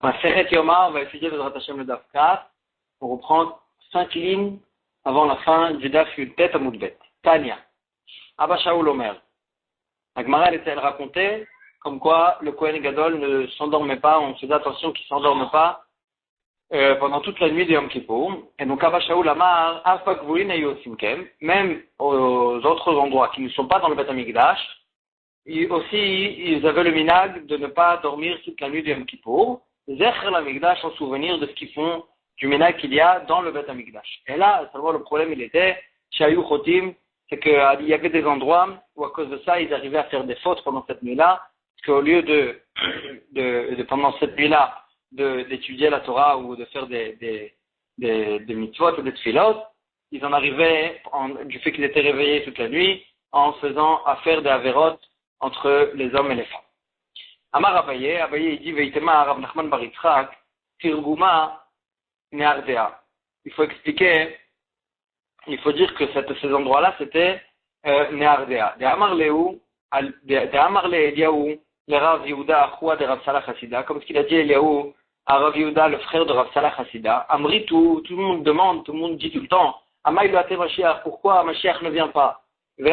Maseret Yoma, on va étudier le Hashem le Daf 4. On reprend 5 lignes avant la fin du Daf Yudbet à Moudbet. Tania. Abba Shaul Omer. La Gemara elle racontait comme quoi le Kohen Gadol ne s'endormait pas, on faisait attention qu'il ne s'endorme pas pendant toute la nuit de Yom Kippour. Et donc Abba Shaul Amar, Afak Vulin et Yosimkem, même aux autres endroits qui ne sont pas dans le Beth Amikdash, ils avaient le minag de ne pas dormir toute la nuit de Yom Kippour. Zecher l'Amikdash en souvenir de ce qu'ils font du minag qu'il y a dans le Beth Amikdash. Et là, seulement le problème il était, Shayu Chotim, c'est qu'il y avait des endroits où à cause de ça, ils arrivaient à faire des fautes pendant cette nuit-là, parce qu'au lieu de pendant cette nuit-là, d'étudier la Torah ou de faire des mitzvot ou des tfilot, ils en arrivaient, du fait qu'ils étaient réveillés toute la nuit, à faire des avérotes entre les hommes et les femmes. Amar Abaye il dit Veitema Rav Nachman bar Yitzchak Tirguma Neardea. Il faut expliquer, il faut dire que ces endroits-là c'était Neardea. De Amar Lehu, de Amar Le Eliyahu, le Rav Yehuda Achoua de Rav Salah Hassida, comme ce qu'il a dit Eliyahu à Rav Yehuda, le frère de Rav Salah Hassida. Amri tout le monde demande, tout le monde dit tout le temps, Amay Loate Mashiach, pourquoi Mashiach ne vient pas? Ou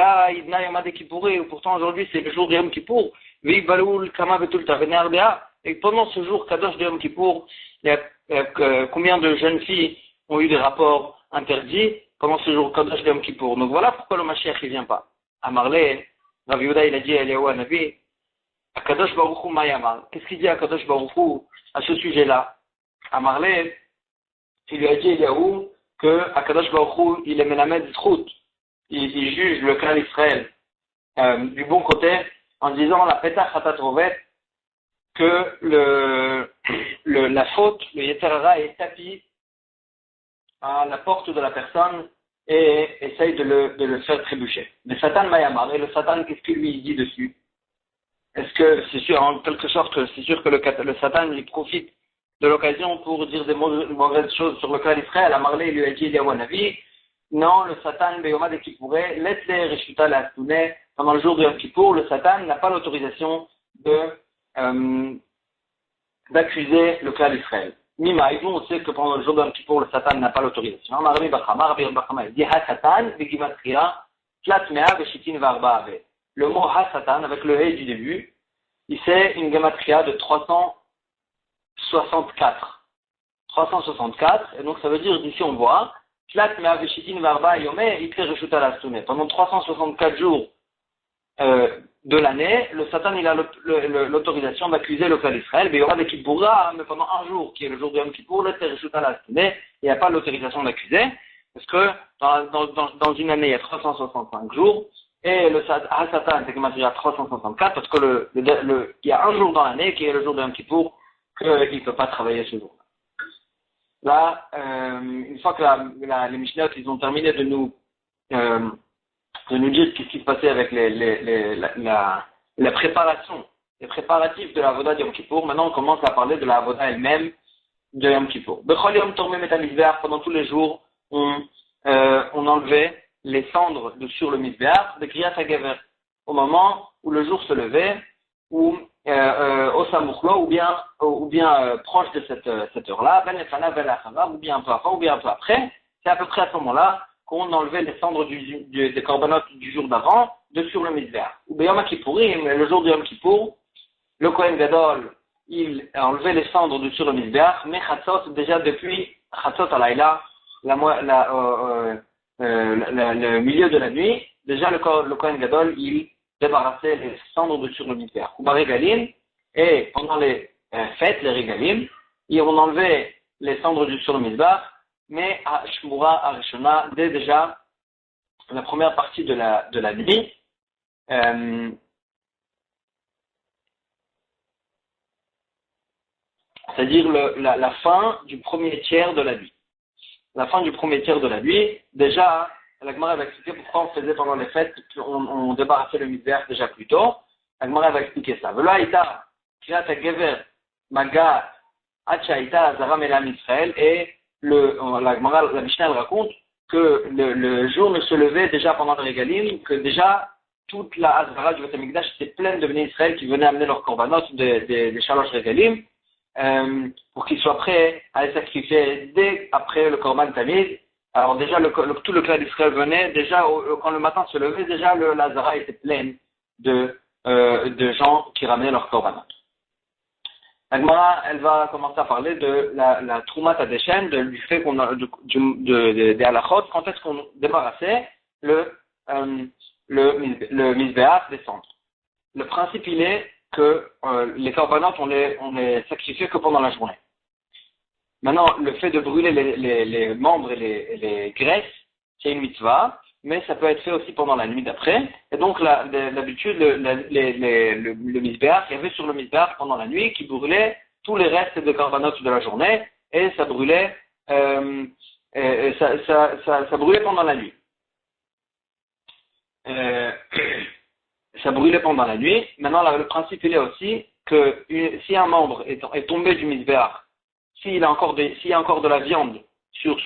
pourtant aujourd'hui c'est le jour de Yom Kippour, et pendant ce jour Kadosh de Yom Kippour, combien de jeunes filles ont eu des rapports interdits pendant ce jour Kadosh de Yom Kippour. Donc voilà pourquoi le Mashiach ne vient pas. Amarle, Rav Yehuda il a dit à Eliyahu Hanavi, Akadosh Baruch Hu Mayamar. Qu'est-ce qu'il dit à Akadosh Baruch Hu à ce sujet-là? Amarle, il lui a dit Eliyahu que Akadosh Baruch Hu il est Melamed Zchut. Il juge le clan d'Israël du bon côté en disant la Petach Hatatrovet que la faute, le Yetzer Hara est tapis à la porte de la personne et essaye de le faire trébucher. Le Satan Mayamar, et le Satan qu'est-ce qu'il lui dit dessus? Est-ce que c'est sûr, en quelque sorte, c'est sûr que le Satan il profite de l'occasion pour dire des mauvaises choses sur le clan d'Israël? Amarle il lui a dit Eliyahu Hanavi, non, le Satan, Beyoma de Kippouré, Letle Reshuta la Stouné, pendant le jour de Yom Kippour, le Satan n'a pas l'autorisation d'accuser le clan d'Israël. Mima, et nous on sait que pendant le jour de Yom Kippour, le Satan n'a pas l'autorisation. Rabbi Bachama, il dit Ha-Satan, Begimatria, Tlatmea, Beshitin Varba Ave. Le mot Ha-Satan, avec le He du début, c'est une gematria de 364. 364, et donc ça veut dire, d'ici on voit, pendant 364 jours de l'année, le Satan il a l'autorisation d'accuser le clan d'Israël, mais il y aura des Kippoura, mais pendant un jour, qui est le jour de Yom Kippour, il n'y a pas l'autorisation d'accuser, parce que dans une année, il y a 365 jours, et le Satan c'est comme à 364, parce que il y a un jour dans l'année, qui est le jour de Yom Kippour, qu'il ne peut pas travailler ce jour. Là, une fois que les Mishnayot ils ont terminé de nous dire ce qui se passait avec la préparation, les préparatifs de la Avoda de Yom Kippour, maintenant on commence à parler de la Avoda elle-même de Yom Kippour. Pendant tous les jours, on enlevait les cendres sur le Mizbeach de Kriyat HaGever, au moment où le jour se levait, ou au Samuchlo, ou bien proche de cette heure-là, ou bien un peu avant, ou bien un peu après. C'est à peu près à ce moment-là qu'on enlevait les cendres des corbanotes du jour d'avant de sur le Mizbeach. Ou bien Yom Kippourim, le jour de Yom Kippour, le Kohen Gadol, il enlevait les cendres de sur le Mizbeach, mais Chatzot, déjà depuis Chatzot Alayla, le milieu de la nuit, déjà le Kohen Gadol, il débarrasser les cendres de sur le Mizbeach. Ou Régalim, et pendant les fêtes, les Régalim, ils ont enlevé les cendres sur le Mizbeach, mais à Shmura, à Rishona, dès déjà la première partie de la nuit, c'est-à-dire la fin du premier tiers de la nuit. La fin du premier tiers de la nuit, déjà, la Gemara va expliquer pourquoi on faisait pendant les fêtes, on débarrassait le Mizbeach déjà plus tôt. La Gemara va expliquer ça. V'lo haïta, Kriyat HaGever, Maga, Hacha haïta, Azara Melam Israël, et la Mishnah raconte que le jour ne se levait déjà pendant le Régalim, que déjà toute la Azara du Beth Amikdash était pleine de Bnei Israël qui venaient amener leurs korbanot des Shalosh Régalim, pour qu'il soit prêt à les sacrifier dès après le Korban Tamid. Alors déjà, tout le clan d'Israël venait, déjà quand le matin se levait, déjà la Zara était pleine de gens qui ramenaient leur Korban. La Gemara, elle va commencer à parler de la Troumat Adeshen, du fait qu'on a des halachot, quand est-ce qu'on débarrassait le Mizbeach des cendres. Le principe, il est que les korbanot, on les sacrifiait que pendant la journée. Maintenant, le fait de brûler les membres et les graisses, c'est une mitzvah, mais ça peut être fait aussi pendant la nuit d'après. Et donc, d'habitude, le misbéach, il y avait sur le misbéach pendant la nuit qui brûlait tous les restes de korbanot de la journée, et ça brûlait, ça brûlait pendant la nuit. Ça brûlait pendant la nuit. Maintenant, le principe, il est aussi que si un membre est tombé du misbéach, s'il y a encore de la viande sur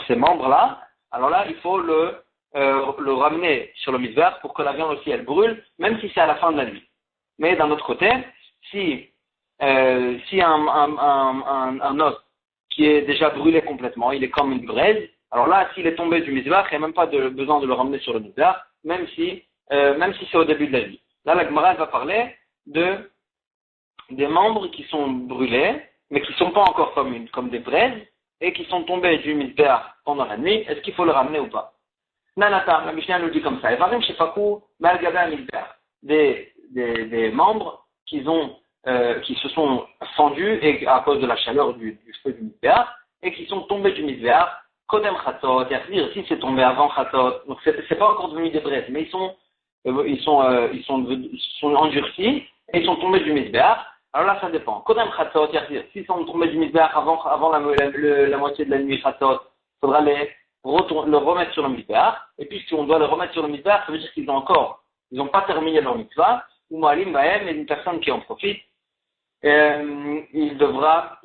ces membres-là, alors là, il faut le ramener sur le misbéach pour que la viande aussi, elle brûle, même si c'est à la fin de la nuit. Mais d'un autre côté, si un os qui est déjà brûlé complètement, il est comme une braise, alors là, s'il est tombé du misbéach, il n'y a même pas besoin de le ramener sur le misbéach, même si c'est au début de la nuit. Là, la Gemara va parler des membres qui sont brûlés, mais qui ne sont pas encore comme des braises, et qui sont tombés du misbéach pendant la nuit. Est-ce qu'il faut le ramener ou pas? Nanata, la Mishnah nous dit comme ça. Evarim shefaku malgada misbéach. Des membres qui se sont fendus et à cause de la chaleur du feu du misbéach, et qui sont tombés du misbéach. Kodem chatot, c'est-à-dire si c'est tombé avant chatot, donc c'est pas encore devenu des braises, mais ils sont endurcis et ils sont tombés du misbéach. Alors là, ça dépend. Kodem chatot, c'est-à-dire s'ils sont tombés du misbéach avant la moitié de la nuit chatot, il faudra le remettre sur le misbéach. Et puis si on doit le remettre sur le misbéach, ça veut dire qu'ils n'ont pas terminé leur mitzvah. Ou Moalim Bahem est une personne qui en profite. Il a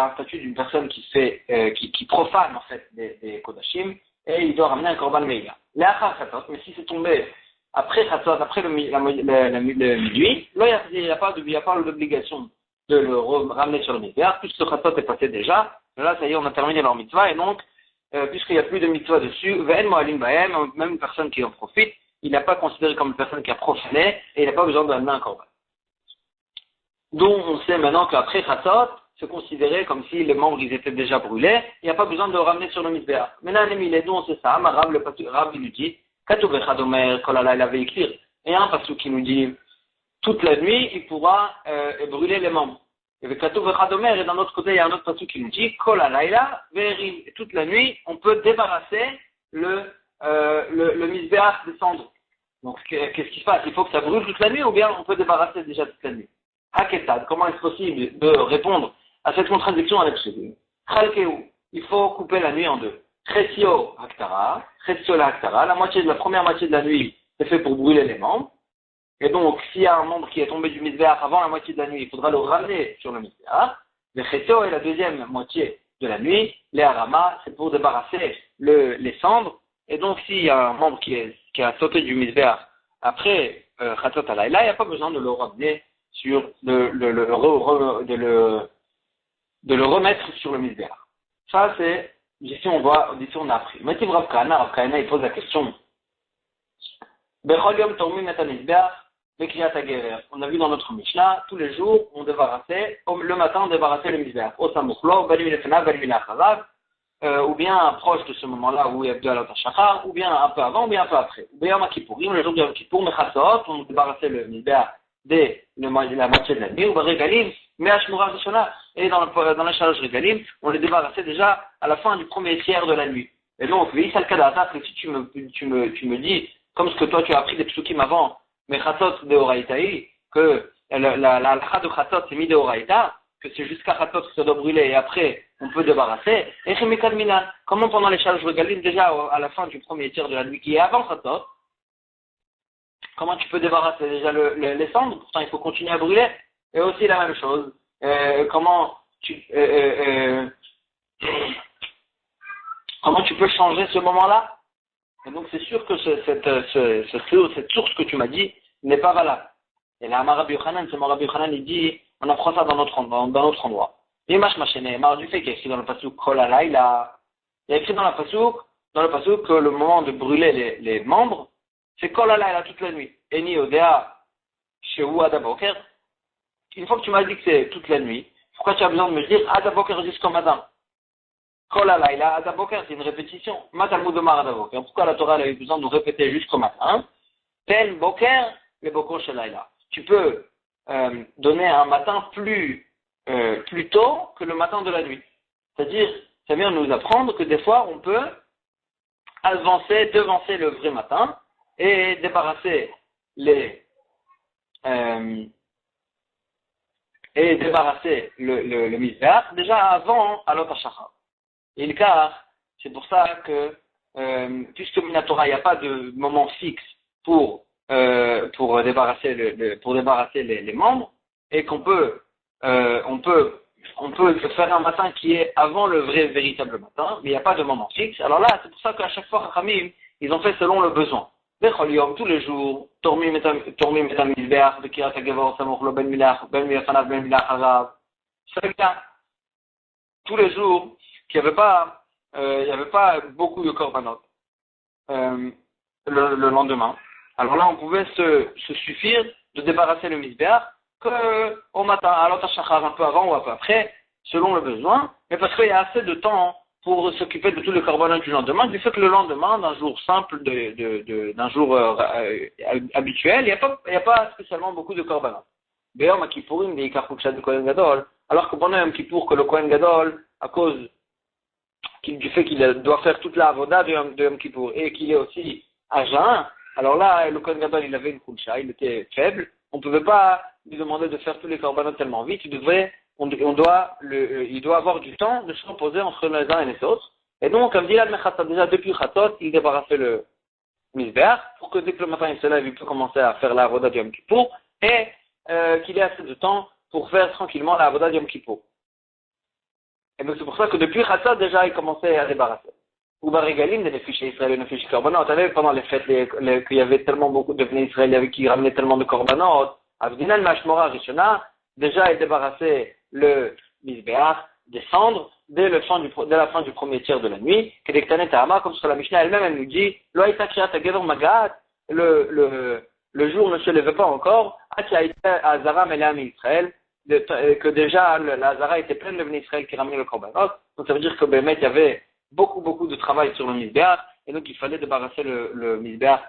un statut d'une personne qui profane en fait des kodashim, et il doit ramener un korban meïla. L'achar chatot, mais si c'est tombé après chatot, après le minuit, il n'y a pas l'obligation de le ramener sur le misbéach, puisque le chatot est passé déjà. Là, ça y est, on a terminé leur mitzvah, et donc, puisqu'il n'y a plus de mitzvah dessus, ve'en moalim bahem, même une personne qui en profite, il n'est pas considéré comme une personne qui a profané, et il n'a pas besoin de ramener un korban. Donc, on sait maintenant qu'après Chatzot, c'est considéré comme si les membres ils étaient déjà brûlés, il n'y a pas besoin de le ramener sur le misbéach. Maintenant, nous on sait ça, Rab il nous dit, Katuv echad omer kol halayla ve'iktir. Et un passou qui nous dit, toute la nuit, il pourra brûler les membres. Et Katuv echad omer, et d'un autre côté, il y a un autre passou qui nous dit, kol halayla ve'erim. Et toute la nuit, on peut débarrasser le misbéach des cendres. Donc, qu'est-ce qui se passe? Il faut que ça brûle toute la nuit, ou bien on peut débarrasser déjà toute la nuit? Haketad, comment est-ce possible de répondre à cette contradiction avec ce Dieu? Chalkeu, il faut couper la nuit en deux. Chesio haktara, chesio la haktara, la première moitié de la nuit, c'est fait pour brûler les membres. Et donc, s'il y a un membre qui est tombé du misbéach avant la moitié de la nuit, il faudra le ramener sur le misbéach. Le chesio est la deuxième moitié de la nuit. Les harama, c'est pour débarrasser les cendres. Et donc, s'il y a un membre qui a sauté du misbéach après chatzot halayla, il n'y a pas besoin de le ramener de le remettre sur le misbéach. Ça, c'est, ici on a appris. Mativ Rav Kahana, il pose la question. Bechol yom tormim et misbéach, bekriyat hagerer. On a vu dans notre Mishnah, tous les jours, le matin, on débarrassait le misbéach. Au samuchlo, banim lefena, banim lacharav, ou bien proche de ce moment-là où il y a Abdul Shachar, ou bien un peu avant, ou bien un peu après. Ou bien Yom Kippourim, le jour de Yom Kippour, Mechatzot, on débarrassait le misbéach dès la moitié de la nuit, ou Regalim, mais à Shmura Rishona, et dans la charge Regalim, on les débarrassait déjà à la fin du premier tiers de la nuit. Et donc, V'isal Kadata, si tu me dis, comme ce que toi tu as appris des psukim avant, mais Chatzot de Horaïtaï, que la halakha de Chatzot c'est mis de Horaïta, que c'est jusqu'à Chatzot que ça doit brûler et après on peut débarrasser, et Chemikadmina, comment pendant les charges Regalim, déjà à la fin du premier tiers de la nuit qui est avant Chatzot, comment tu peux débarrasser déjà les cendres? Pourtant, il faut continuer à brûler. Et aussi la même chose. Comment tu peux changer ce moment-là? Et donc, c'est sûr que cette source que tu m'as dit n'est pas valable. Et là, Rabbi Yochanan, il dit, on apprend ça dans notre endroit. L'image machinée, du fait qu'il y a écrit dans le pasuk Kol Halayla, il y a écrit dans le pasuk que le moment de brûler les membres, c'est Kol Halayla toute la nuit. Eni Odea Shehu Adaboker. Une fois que tu m'as dit que c'est toute la nuit, pourquoi tu as besoin de me dire Adaboker jusqu'au matin? Kol Halayla Adaboker, c'est une répétition. Matalmud Omar Adaboker. Pourquoi la Torah a eu besoin de nous répéter jusqu'au matin? Tel Boker, le Boker Shalayla. Tu peux donner un matin plus tôt que le matin de la nuit. C'est-à-dire, ça vient nous apprendre que des fois, on peut devancer le vrai matin et débarrasser le misbéach déjà avant Alot HaShachar. Et le cas, c'est pour ça que puisque Minatora, il n'y a pas de moment fixe pour débarrasser les membres, et qu'on peut faire un matin qui est avant le véritable matin, mais il n'y a pas de moment fixe. Alors là, c'est pour ça qu'à chaque fois, Khamim, ils ont fait selon le besoin. Tous les jours, Tormim etam misbeach, Bekirat HaGevor, Samoch lo ben milach, ben milachanav, ben milach harav. C'est bien. Tous les jours, qu'il n'y avait pas beaucoup de korbanot le lendemain. Alors là, on pouvait se suffire de débarrasser le misbeach qu'au matin, à l'autre shachar, un peu avant ou un peu après, selon le besoin, mais parce qu'il y a assez de temps pour s'occuper de tous les korbanot du lendemain, du fait que le lendemain, d'un jour simple, d'un jour habituel, il n'y a pas spécialement beaucoup de korbanot. D'ailleurs, ma kippourim, des ikarpukshat de Kohen Gadol, alors que pendant Yom Kippour, que le Kohen Gadol, à cause du fait qu'il doit faire toute la avoda de Yom Kippour et qu'il est aussi à jeun, alors là, le Kohen Gadol, il avait une koucha, il était faible, on ne pouvait pas lui demander de faire tous les korbanot tellement vite, il doit avoir du temps de se reposer entre les uns et les autres. Et donc, comme dit l'Admechat, déjà depuis Khatot, il débarrassait le misbeach pour que dès que le matin il se lève, il peut commencer à faire la avoda de Yom Kippour et qu'il ait assez de temps pour faire tranquillement la avoda de Yom Kippour. Et donc c'est pour ça que depuis Khatot, déjà, il commençait à débarrasser. Ou Barigalim, des fichiers israéliens, des fichiers korbanot. On savait pendant les fêtes qu'il y avait tellement beaucoup de venus israéliens qui ramenaient tellement de korbanot. Avdinan Mashmora Rishona, déjà il débarrassait le misbeach, descendre dès la fin du premier tiers de la nuit. Kedektanet Tahama, comme sur la Mishnah elle-même, elle nous dit, Loaïta Kriat HaGever Magat, le jour ne se levait pas encore, Azara Melam Israël, que déjà la Azara était pleine de venus Israël qui ramenaient le korbanot. Donc ça veut dire que Bémet, il y avait beaucoup de travail sur le misbeach, et donc il fallait débarrasser le misbeach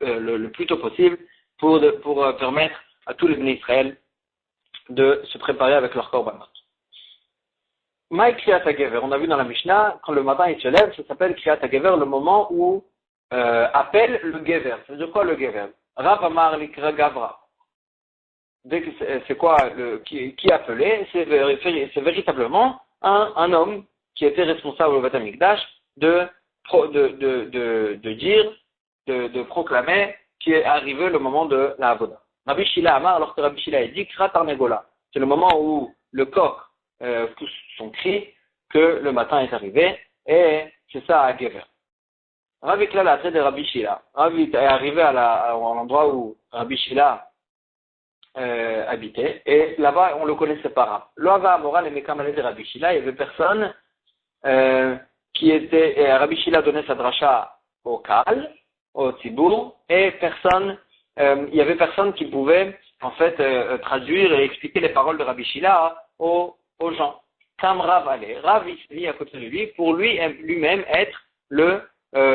le plus tôt possible pour permettre à tous les Bnei Israël de se préparer avec leur korbanot. Maï Kriyat HaGever, on a vu dans la Mishnah, quand le matin il se lève, ça s'appelle Kriyat HaGever, le moment où appelle le Gever. Ça veut dire quoi le Gever? Rav Amar Likra Gavra. C'est quoi qui appelait? C'est véritablement un homme qui était responsable au Beth Amikdash de proclamer qu'il est arrivé le moment de la Avoda. Rabbi Shila Amar, alors que Rabbi Shila a dit Krat Arnegola, c'est le moment où le coq pousse son cri que le matin est arrivé, et c'est ça à Gever. Ravi Klal a trait de Rabbi Shila. Ravi est arrivé à l'endroit où Rabbi Shila habitait, et là-bas on le connaissait pas Rav. Loava Moral et Mekamale de Rabbi Shila, il y avait personne Rabbi Shila donnait sa dracha au Kal, au Tzibour, et il y avait personne qui pouvait en fait traduire et expliquer les paroles de Rabbi Shila aux gens. Comme Rav allait, Rav il s'est mis à côté de lui pour lui-même être le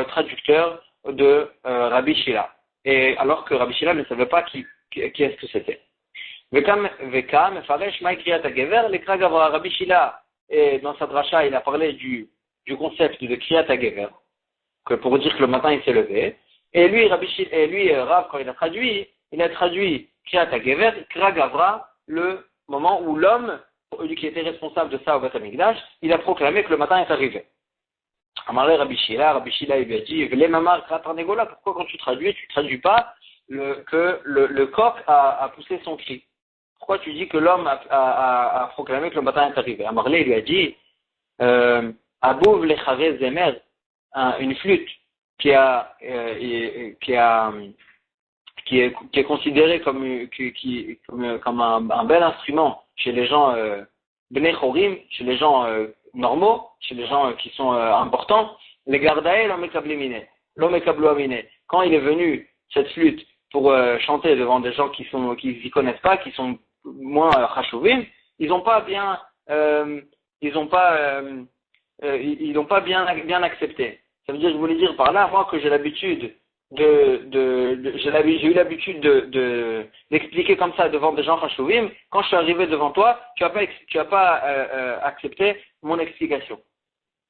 traducteur de Rabbi Shila. Et alors que Rabbi Shila ne savait pas qui est-ce que c'était. Vekam, Faresh, Maïkriyat HaGever, Lekra Gavra, Rabbi Shila, et dans sa dracha, il a parlé du concept de Kriyat HaGever, que pour dire que le matin il s'est levé. Et lui, Rav, quand il a traduit Kriyat HaGever, Kra Gavra, le moment où l'homme, qui était responsable de ça au Beth Amikdash, il a proclamé que le matin est arrivé. Amarle Rabbi Shila, il lui a dit, les mamar Krat Arnegola, pourquoi quand tu traduis pas que le coq a poussé son cri? Pourquoi tu dis que l'homme a proclamé que le matin est arrivé? Amarle lui a dit, Abouv Lecharez Zemer, une flûte qui est considérée comme un bel instrument chez les gens Bnei Chorim, chez les gens normaux, chez les gens qui sont importants, les gardae l'homme amine. Quand il est venu cette flûte pour chanter devant des gens qui y connaissent pas, qui sont moins chashuvim, ils n'ont pas bien bien accepté. Ça veut dire, je voulais dire par là, moi, que j'ai l'habitude j'ai eu l'habitude d'expliquer comme ça devant des gens chashuvim. Quand je suis arrivé devant toi, tu as pas accepté mon explication.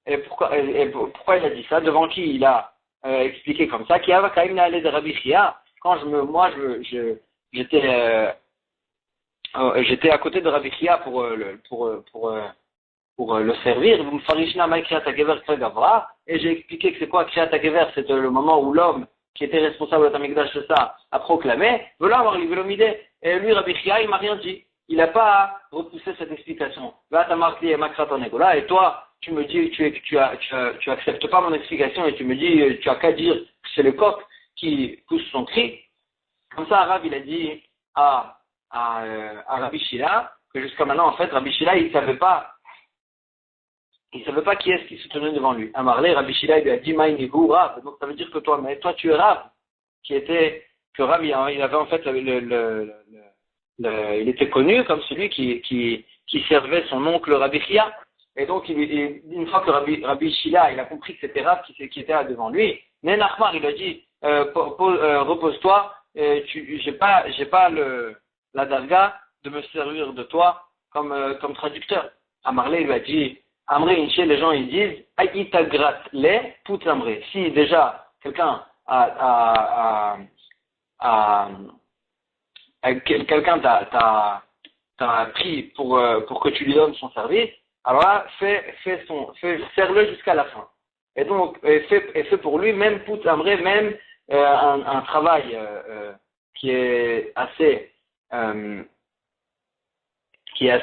Et pourquoi il a dit ça? Devant qui il a expliqué comme ça? Qui a quand même allé de Rabbi Chia. Quand j'étais à côté de Rabbi Chia pour le servir, et j'ai expliqué que c'est quoi Kriyat HaGever, c'était le moment où l'homme qui était responsable de Tamikdash de ça a proclamé, voilà avoir l'idée. Et lui, Rabbi Chia, il m'a rien dit. Il n'a pas repoussé cette explication. Et toi, tu me dis, tu acceptes pas mon explication et tu me dis, tu as qu'à dire que c'est le coq qui pousse son cri. Comme ça, Rav, il a dit à Rabbi Shila que jusqu'à maintenant, en fait, Rabbi Shila, il savait pas qui est-ce qui se tenait devant lui. À Marley, Rabbi Shila, il lui a dit, Maïnigou, Rav. Donc, ça veut dire que toi tu es Rav, que Rav, il avait en fait il était connu comme celui qui servait son oncle Rabbi Chia. Et donc, une fois que Rabbi Shila, il a compris que c'était Rav qui était là devant lui, Nenachmar, il a dit, repose-toi, j'ai pas la darga de me servir de toi comme traducteur. Amarlé lui a dit, Amré Inché, les gens ils disent, Aïtagrat les put Amré. Si déjà quelqu'un quelqu'un t'a pris pour que tu lui donnes son service, alors là, serre-le jusqu'à la fin. Et donc, fais pour lui, même put Amré, même un travail qui est assez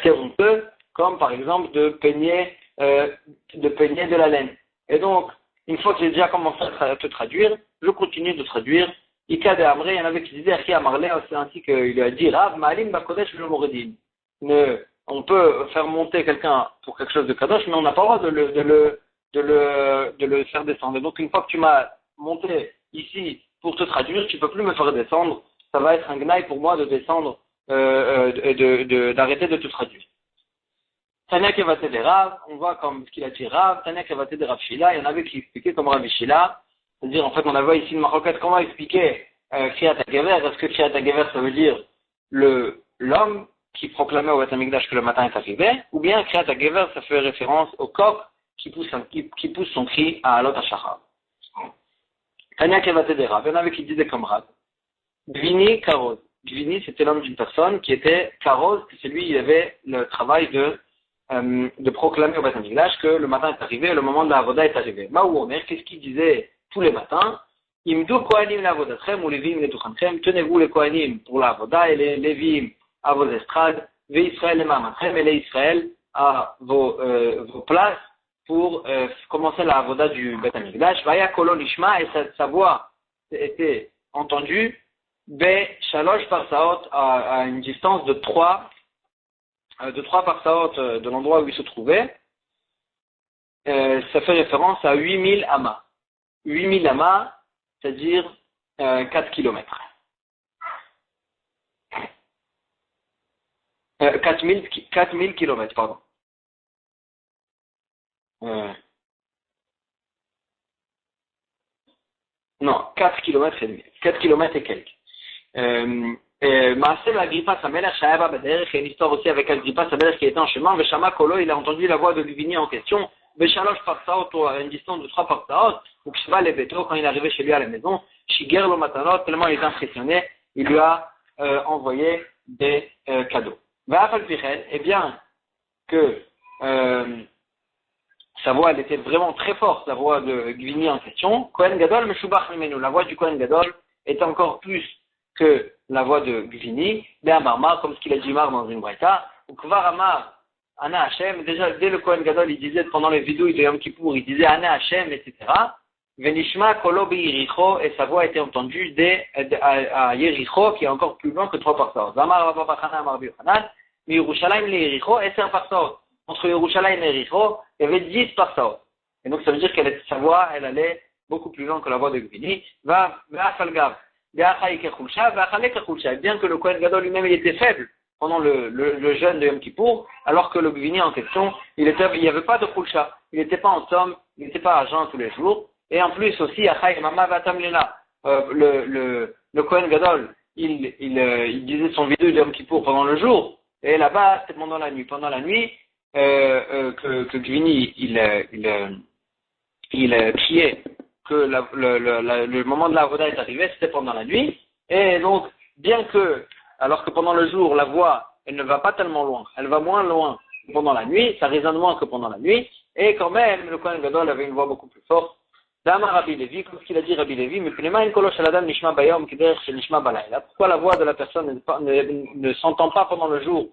honteux, comme par exemple de peigner de la laine. Et donc, une fois que j'ai déjà commencé à te traduire, je continue de traduire. Ika de Amré, il y en avait qui disaient, Achi Amarlé, c'est ainsi qu'il lui a dit, Rav, Ma'alim, Bakodesh, le Moredin. On peut faire monter quelqu'un pour quelque chose de Kadosh, mais on n'a pas le droit de le faire descendre. Et donc, une fois que tu m'as monté ici pour te traduire, tu peux plus me faire descendre. Ça va être un gnaille pour moi de descendre, d'arrêter de te traduire. Tania Kevate de Rav, on voit comme ce qu'il a dit Rav, Tania Kevate de Rav Shila, il y en avait qui expliquaient comme Rav Shila, c'est-à-dire en fait on avait ici une maroquette, comment expliquer Kriyat HaGever? Est-ce que Kriyat HaGever ça veut dire l'homme qui proclamait au Beth Amikdash que le matin est arrivé, ou bien Kriyat HaGever ça fait référence au coq qui pousse son cri à Alot HaShachar. Tania Kevate de Rav, il y en avait qui disaient comme Rav, Gvini Karoz. Gvini c'était l'homme d'une personne qui était Karoz, que c'est lui il avait le travail de proclamer au Beth Amikdash que le matin est arrivé, le moment de la Avoda est arrivé. Maou Omer, qu'est-ce qu'il disait tous les matins? Imdou Kohanim la Avodatrem ou Levim le Tuchanchem, tenez-vous les Kohanim pour la Avoda et les Levim à vos estrades, Ve Israël et Mamatrem et les Israël à vos places pour commencer la Avoda du Beth Amikdash. Vaya Kolo Lishma, et sa voix était entendue, Be Shalosh Parsaot à une distance de 3 parsaot de l'endroit où il se trouvait, ça fait référence à 8000 amas. 8000 amas, c'est-à-dire 4 km. 4000 km, pardon. Non, 4 km et demi. 4 km et quelques. Maaseh l'Agrippa Samelech Shayaba Baderech, il y a une histoire aussi avec Agrippa Samelech qui était en chemin, Veshama Kolo, il a entendu la voix de Luvini en question, Veshalosh Parsaot, à une distance de 3 Parsaot, ou Kshiva Lebeto, quand il est arrivé chez lui à la maison, Shiger lo Matanot, tellement il était impressionné, il lui a envoyé des cadeaux. Va'afal Pichen, et bien que sa voix elle était vraiment très forte, la voix de Gvini en question, Kohen Gadol Meshubach Mimenu, la voix du Kohen Gadol est encore plus que la voix de Gvini, ben Marma, comme ce qu'il a dit Mar dans une braïta, ou Kvar Amar, Ana Hashem, déjà dès le Kohen Gadol, il disait pendant les vidéos de Yom Kippour, il disait Ana Hashem, etc. Venishma Kolo Yericho, et sa voix était entendue à Yericho, qui est encore plus loin que 3 parsaot. Zamar Rabba Bachana Amar Bi Yochanan, Yerushalayim le Yericho, 10 parsaot. Entre Yerushalayim et Yericho, il y avait 10 parsaot. Et donc ça veut dire sa voix, elle allait beaucoup plus loin que la voix de Gvini. Bien que le Kohen Gadol lui-même il était faible pendant le jeûne de Yom Kippour, alors que le Gvini en question, il n'y avait pas de Khulsha, il n'était pas en somme, il n'était pas à jeun tous les jours. Et en plus aussi, Achai Mama Vatam Lena, le Kohen Gadol, il disait son vidéo de Yom Kippour pendant le jour, et là-bas c'était pendant la nuit. Pendant la nuit, que Gvini il criait que le moment de la Avoda est arrivé, c'était pendant la nuit, et donc, bien que, alors que pendant le jour, la voix, elle ne va pas tellement loin, elle va moins loin que pendant la nuit, ça résonne moins que pendant la nuit, et quand même, le Kohen Gadol avait une voix beaucoup plus forte. Dama Rabbi Levi, comme ce qu'il a dit Rabbi Levi, mais pourquoi la voix de la personne ne s'entend pas pendant le jour,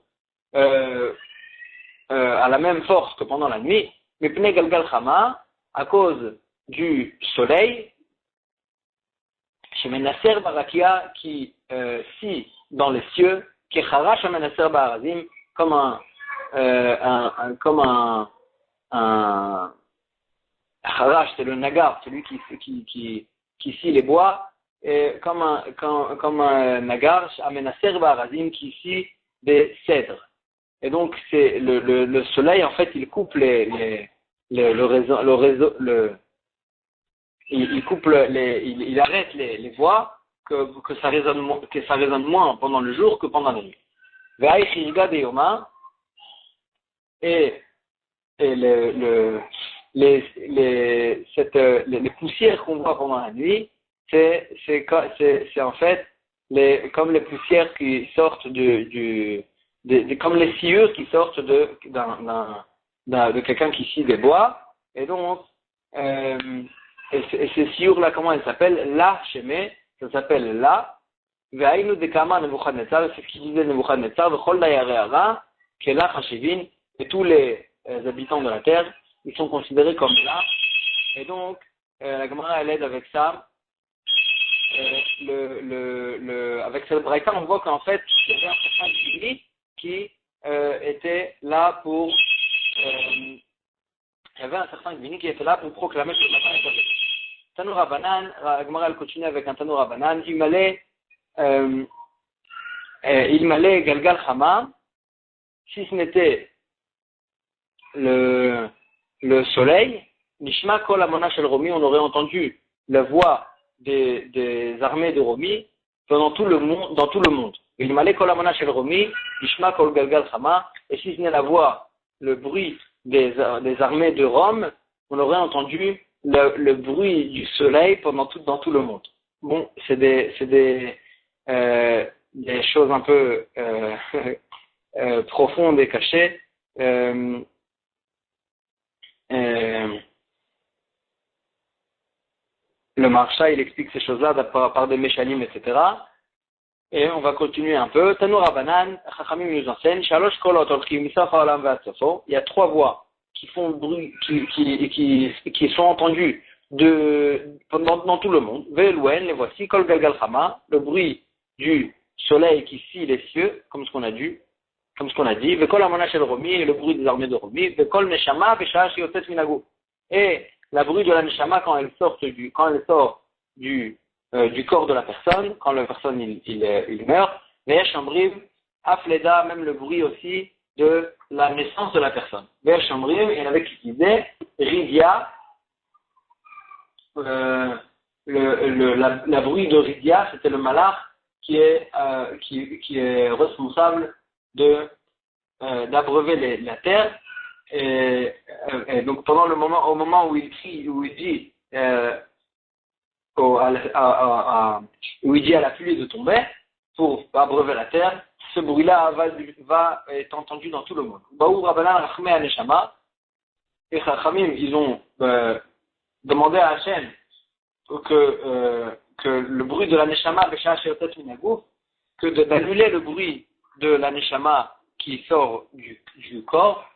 à la même force que pendant la nuit, mais Pnei Galgal Chama, à cause du soleil, chez Menasser Barakia, qui scie dans les cieux, qui Charash Menasser Barazim, comme un Charash, c'est le nagar, celui qui scie les bois, et comme un nagar, Menasser Barazim, qui scie des cèdres. Et donc c'est le soleil, en fait, il coupe il arrête les voix que ça résonne moins pendant le jour que pendant la nuit. Et les poussières qu'on voit pendant la nuit, c'est en fait comme les poussières qui sortent comme les sciures qui sortent de quelqu'un qui scie des bois. Et donc et ces sciures-là, comment elles s'appellent? La Shemé, ça s'appelle La. Ve'ainu dekama Nebuchadnezzar, c'est ce qu'il disait Nebuchadnezzar, v'chol dayare'ara, kela chashivin, et tous les habitants de la terre, ils sont considérés comme là. Et donc, la Gemara, elle aide avec ça. Avec cette braïta, on voit qu'en fait, il y avait un certain Gvini qui était là pour il y avait un certain Gvini qui était là pour proclamer que le matin est arrivé. Tanour Abanan, la Gemara elle continue avec un Tanour Abanan, il m'allait Galgal Chama, si ce n'était le soleil, Nishma Kol Amona Shel Romi, on aurait entendu la voix des armées de Romi dans tout le monde. Il m'allait Kol Amona Shel Romi, Nishma Kol Galgal Chama, et si ce n'est la voix, le bruit des armées de Rome, on aurait entendu le bruit du soleil dans tout le monde. Bon, c'est des choses un peu profondes et cachées. Le Marsha, il explique ces choses-là par des méchanim, etc. Et on va continuer un peu. Tanour Abanan, Chachamim nous enseigne, Shalosh Kolot Olchim Misach Haolam Ve'atzafo. Il y a 3 voix qui font bruit, qui sont entendues dans tout le monde. Ve'elouen, les voici, Kol Galgal Chama, le bruit du soleil qui scie les cieux, comme ce qu'on a dit. Ve'kol Amona Shel Romi, le bruit des armées de Romi. Ve'kol Neshama, Ve'shah Shiotet Minagu. Et la bruit de la Neshama quand elle sort du corps de la personne, quand la personne il meurt, Ve'esh Amrim, Afleda, même le bruit aussi de la naissance de la personne. Ve'esh Amrim, il y en avait qui disaient, Ridia, la bruit de Ridia, c'était le malach qui est responsable d'abreuver la terre. Et donc au moment où il crie, où il dit où il dit à la pluie de tomber pour abreuver la terre, ce bruit-là va être entendu dans tout le monde. Baou Rabbanan Rachmé Aneshama, et Chachamim, ils ont demandé à Hachem que le bruit de la Neshama que d'annuler le bruit de la Neshama qui sort du corps,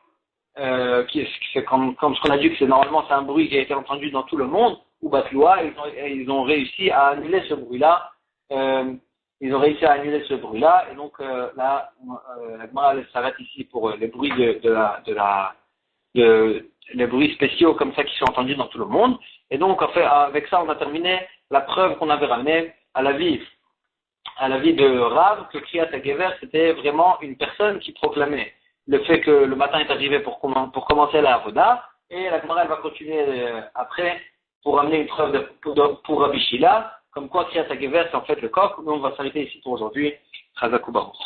c'est comme ce qu'on a dit que normalement c'est un bruit qui a été entendu dans tout le monde, ou Batloua, ils ont réussi à annuler ce bruit-là ils ont réussi à annuler ce bruit-là, et donc là, la Gemara s'arrête ici pour les bruits les bruits spéciaux comme ça qui sont entendus dans tout le monde. Et donc, en fait, avec ça, on a terminé la preuve qu'on avait ramenée à la vie de Rav, que Kriyat HaGever, c'était vraiment une personne qui proclamait le fait que le matin est arrivé pour commencer la Avoda, et la Gemara, elle va continuer après pour amener une preuve pour Rabbi Shila, comme quoi Kriyat HaGever, c'est en fait le coq, mais on va s'arrêter ici pour aujourd'hui. Chazak U'Baruch.